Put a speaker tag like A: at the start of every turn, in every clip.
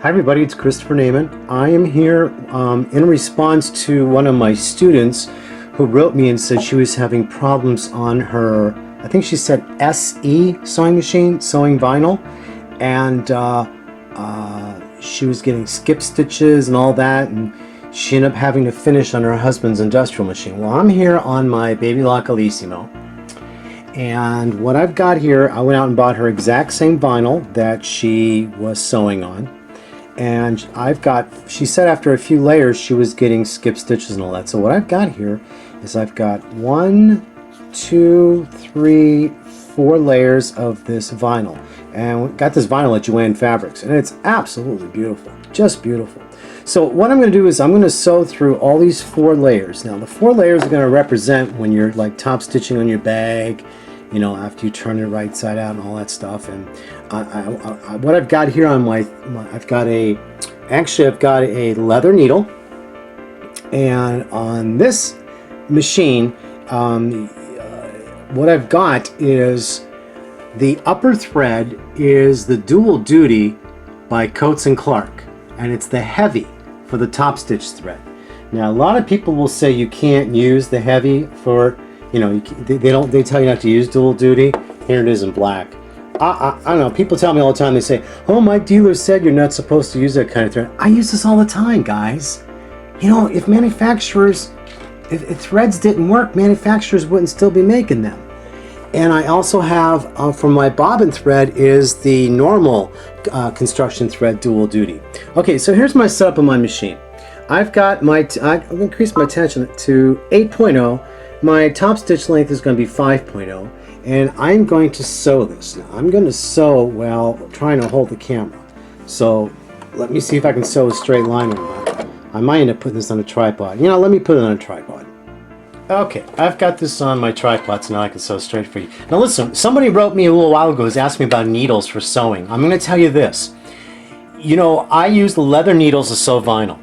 A: Hi everybody, it's Christopher Nejman. I am here in response to one of my students who wrote me and said she was having problems on her, I think she said SE sewing machine, sewing vinyl, and she was getting skip stitches and all that, and she ended up having to finish on her husband's industrial machine. Well, I'm here on my Baby Localissimo, and what I've got here, I went out and bought her exact same vinyl that she was sewing on. And she said after a few layers she was getting skip stitches and all that. So what I've got here is I've got 1, 2, 3, 4 layers of this vinyl. And we got this vinyl at Joann Fabrics, and it's absolutely beautiful, just beautiful. So what I'm going to do is I'm going to sew through all these 4 layers. Now the 4 layers are going to represent when you're like top stitching on your bag, you know, after you turn it right side out and all that stuff. And what I've got here on I've got a leather needle, and on this machine, what I've got is the upper thread is the Dual Duty by Coates and Clark, and it's the heavy for the top stitch thread. Now a lot of people will say you can't use the heavy for, you know, they tell you not to use Dual Duty. Here it is in black. I don't know, people tell me all the time, they say, oh, my dealer said you're not supposed to use that kind of thread. I use this all the time, guys. You know, if threads didn't work, manufacturers wouldn't still be making them. And I also have, for my bobbin thread, is the normal construction thread Dual Duty. Okay, so here's my setup on my machine. I've got I've increased my tension to 8.0. My top stitch length is going to be 5.0, and I'm going to sew this. Now, I'm going to sew while trying to hold the camera. So let me see if I can sew a straight line or not. I might end up putting this on a tripod. You know, let me put it on a tripod. Okay, I've got this on my tripod, so now I can sew straight for you. Now listen, somebody wrote me a little while ago, was asking me about needles for sewing. I'm going to tell you this. You know, I use the leather needles to sew vinyl.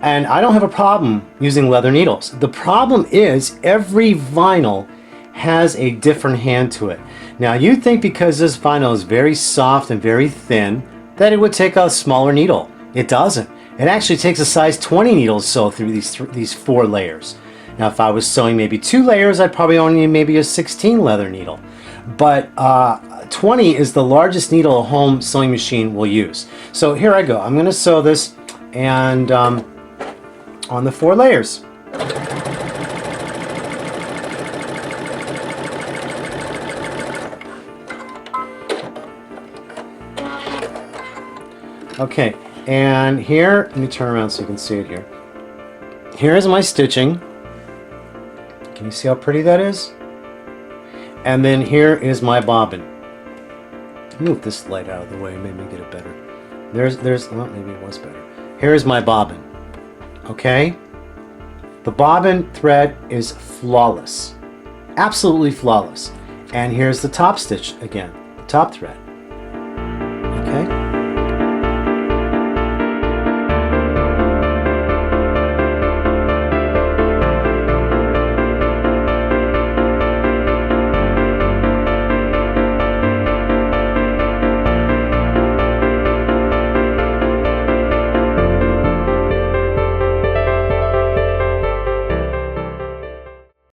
A: And I don't have a problem using leather needles. The problem is every vinyl has a different hand to it. Now you think because this vinyl is very soft and very thin that it would take a smaller needle. It doesn't. It actually takes a size 20 needle to sew through these 4 layers. Now if I was sewing maybe 2 layers, I'd probably only need maybe a 16 leather needle. But 20 is the largest needle a home sewing machine will use. So here I go. I'm going to sew this, and on the 4 layers. Okay, and here, let me turn around so you can see it here. Here is my stitching. Can you see how pretty that is? And then here is my bobbin. Move this light out of the way, maybe get it better. Well, maybe it was better. Here is my bobbin. Okay, the bobbin thread is flawless, absolutely flawless. And here's the top stitch again, the top thread.